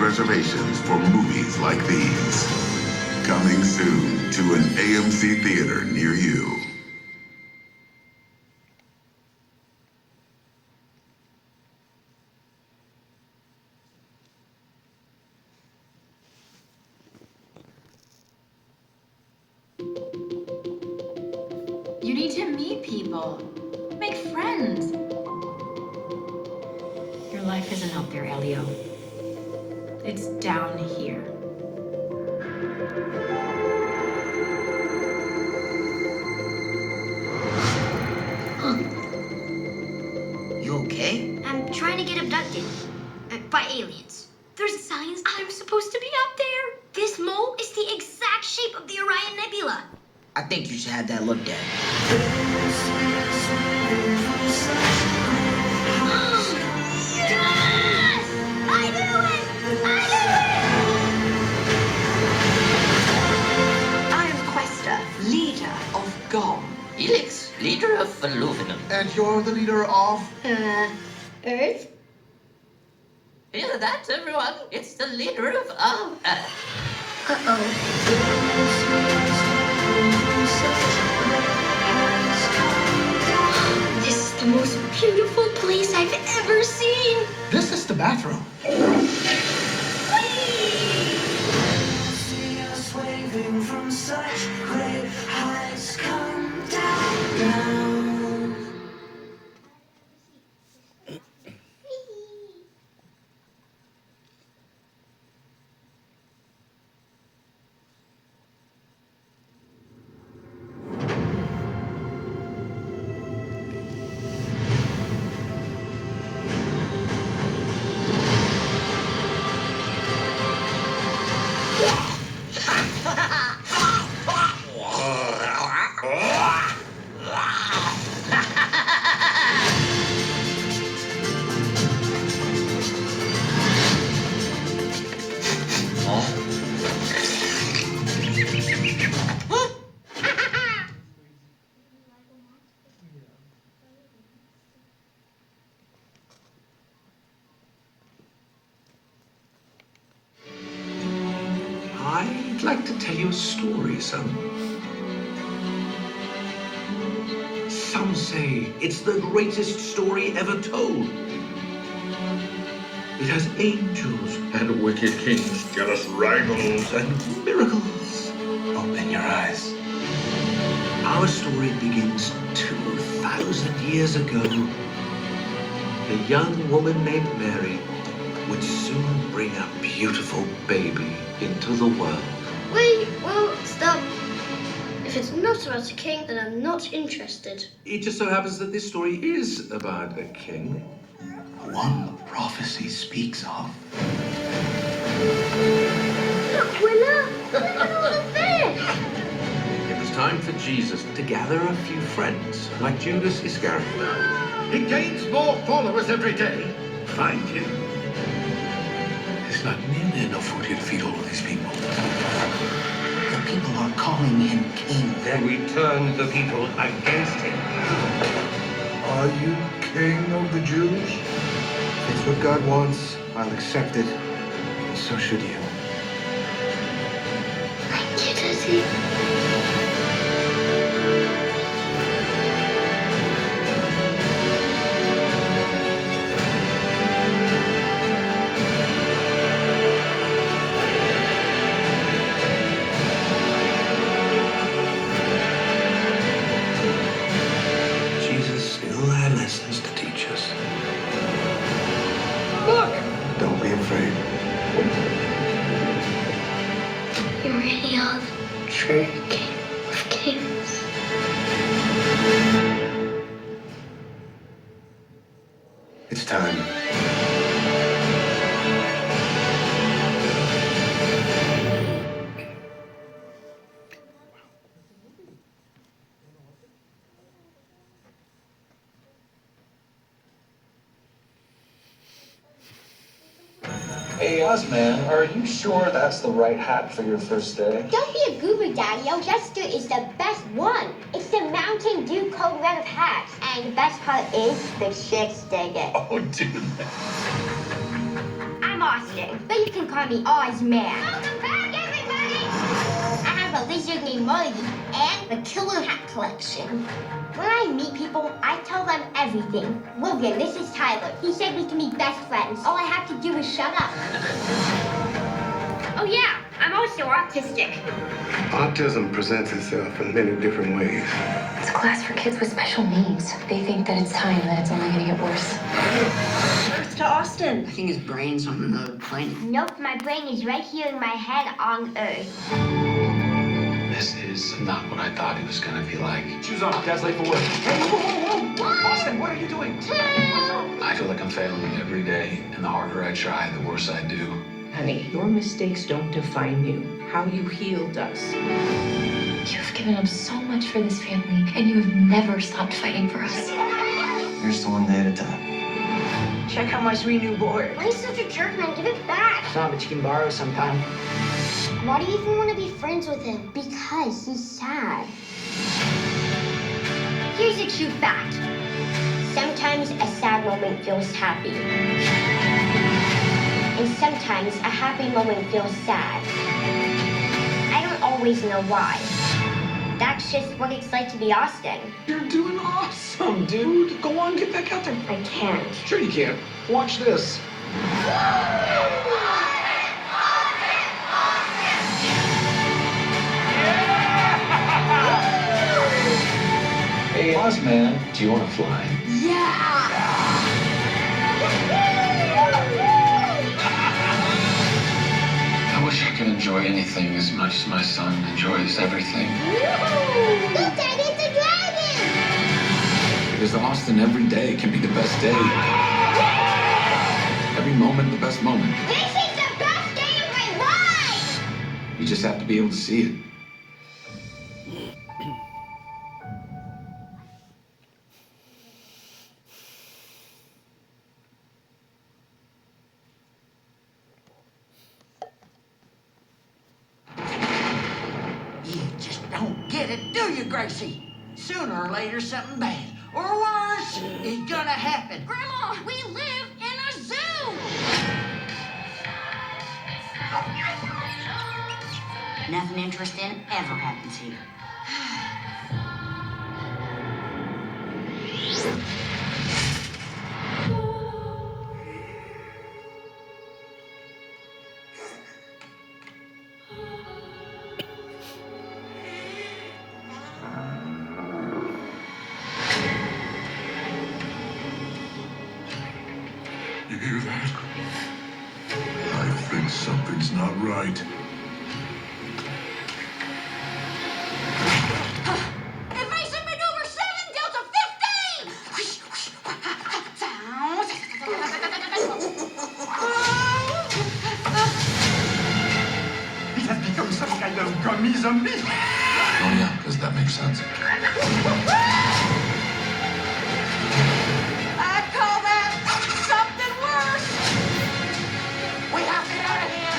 reservations for movies like these. Coming soon to an AMC theater near you. You need to meet people. Make friends. Your life isn't out there, Elio. It's down here. You okay? I'm trying to get abducted. By aliens. There's signs I'm supposed to be out there. This mole is the exact shape of the Orion Nebula. I think you should have that looked at. Yes! I knew it! I am Questa, leader of GOM. Helix, leader of Aluminum. And you're the leader of? Earth? Hear that, everyone? It's the leader of our Earth. This is the most beautiful place I've ever seen. This is the bathroom. See us waving from such great heights, come down, down. I'd like to tell you a story, son. Some say it's the greatest story ever told. It has angels and wicked kings, jealous rivals and miracles. Open your eyes. Our story begins 2,000 years ago. A young woman named Mary would soon bring a beautiful baby into the world. Wait, well, stop. If it's not about a king, then I'm not interested. It just so happens that this story is about a king. One prophecy speaks of. Aquila? Look at all the fish! It was time for Jesus to gather a few friends, like Judas Iscariot. He gains more followers every day. Find him. There's not nearly enough food here to feed all of these people. The people are calling him king. Then we turn the people against him. Are you king of the Jews? If it's what God wants, I'll accept it. And so should you. Thank you, Daddy. Jesus still had lessons to teach us. Don't be afraid. You really are the true king of kings. It's time. Hey, Ozman, are you sure that's the right hat for your first day? Don't be a goober, Daddy-o. Jessica is the best one. It's the Mountain Dew Code Red of hats. And the best part is the chicks dig it. Oh, dude. I'm Austin, but you can call me Ozman. Welcome back, everybody! I have a lizard named Marty and the killer hat collection. When I meet people, I tell them everything. Logan, this is Tyler. He said we can be best friends. All I have to do is shut up. Oh yeah, I'm also autistic. Autism presents itself in many different ways. It's a class for kids with special needs. They think that it's time, that it's only going to get worse. Earth to Austin. I think his brain's on another planet. Nope, my brain is right here in my head on Earth. This is not what I thought he was gonna be like. Shoes on. Dad's late for work. Hey, whoa. Austin, what are you doing? I feel like I'm failing every day, and the harder I try, the worse I do. Honey, your mistakes don't define you. How you heal does. You've given up so much for this family, and you have never stopped fighting for us. Here's to one day at a time. Check out my sweet new board. Why are you such a jerk, man? Give it back. It's not, but you can borrow sometime. Why do you even want to be friends with him? Because he's sad. Here's a true fact. Sometimes a sad moment feels happy. And sometimes a happy moment feels sad. I don't always know why. That's just what it's like to be Austin. You're doing awesome, dude. Go on, get back out there. I can't. Sure you can. Watch this. Hey, Ozman, do you want to fly? I wish I could enjoy anything as much as my son enjoys everything. Look, Dad, it's a dragon! Because Austin, every day can be the best day. Every moment, the best moment. This is the best day of my life! You just have to be able to see it. You just don't get it, do you, Gracie? Sooner or later, something bad, or worse, is gonna happen. Grandma, we live in a zoo! Nothing interesting ever happens here. You hear that? I think something's not right. Evasive maneuver 7, Delta 15! It has become some kind of gummy zombie. Oh yeah, because that makes sense. I call that something worse. We have to get out of here.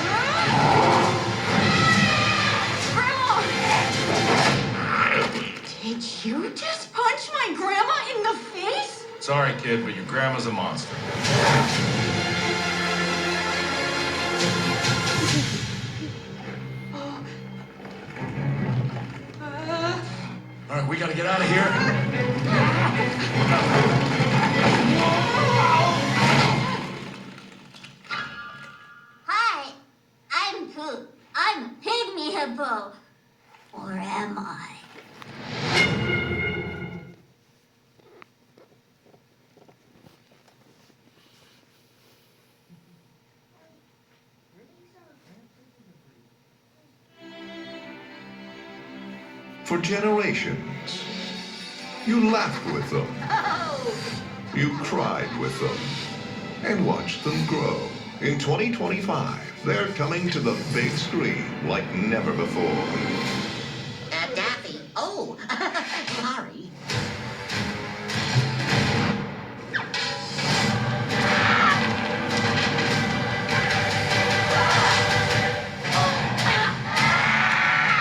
Grandma! Did you just punch my grandma in the face? Sorry, kid, but your grandma's a monster. All right, we gotta get out of here. Hi, I'm Pooh. I'm Pygmy Hippo. Or am I? For generations, you laughed with them. You cried with them. And watched them grow. In 2025, they're coming to the big screen like never before. Daffy. Oh, sorry.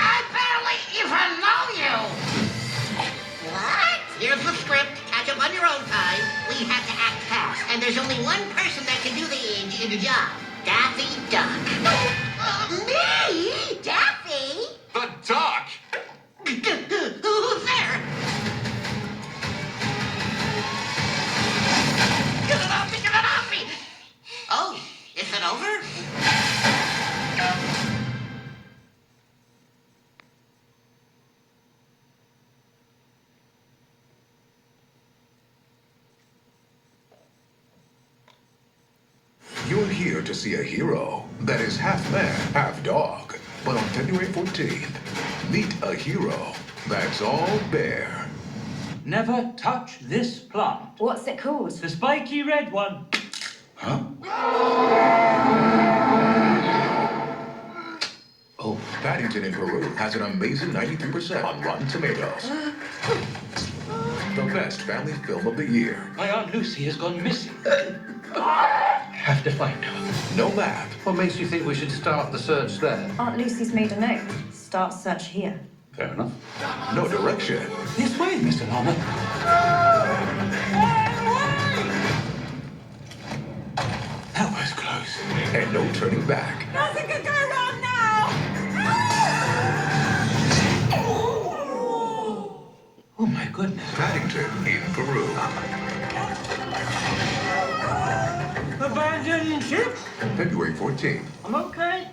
I barely even know you. What? Here's the script. Catch up on your own time. We have to act fast, and there's only one person that can do the job. Daffy. something over? You're here to see a hero that is half man, half dog. But on February 14th, meet a hero that's all bear. Never touch this plant. What's it called? The spiky red one. Huh? Oh, Paddington in Peru has an amazing 93% on Rotten Tomatoes. The best family film of the year. My Aunt Lucy has gone missing. Have to find her. No laugh. What makes you think we should start the search there? Aunt Lucy's made a note. Start search here. Fair enough. No direction. This way, Mr. Lama. That was close. And no turning back. Nothing could go wrong now! Oh my goodness. Paddington in Peru. Abandoned ship? February 14th. I'm okay.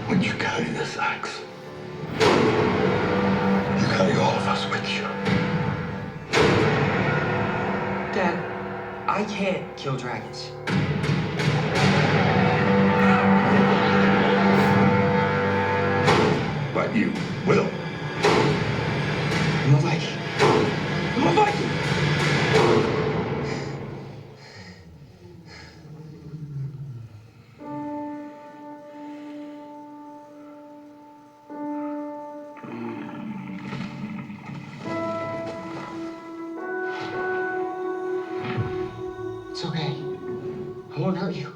When you carry this axe, you carry all of us with you. Dad, I can't kill dragons. But you will. I'm a Viking. I'm a Viking! It's okay. I won't hurt you.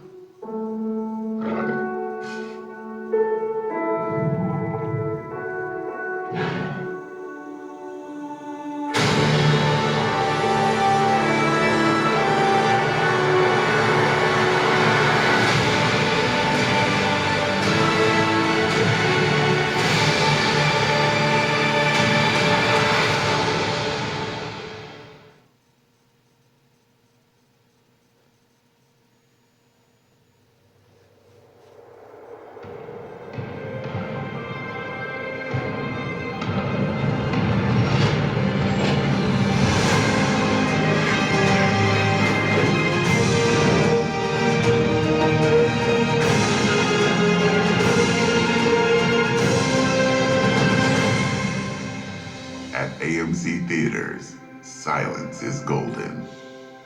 At AMC Theatres, silence is golden,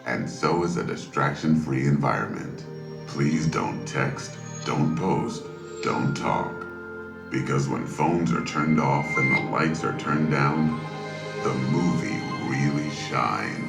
and so is a distraction-free environment. Please don't text, don't post, don't talk, because when phones are turned off and the lights are turned down, the movie really shines.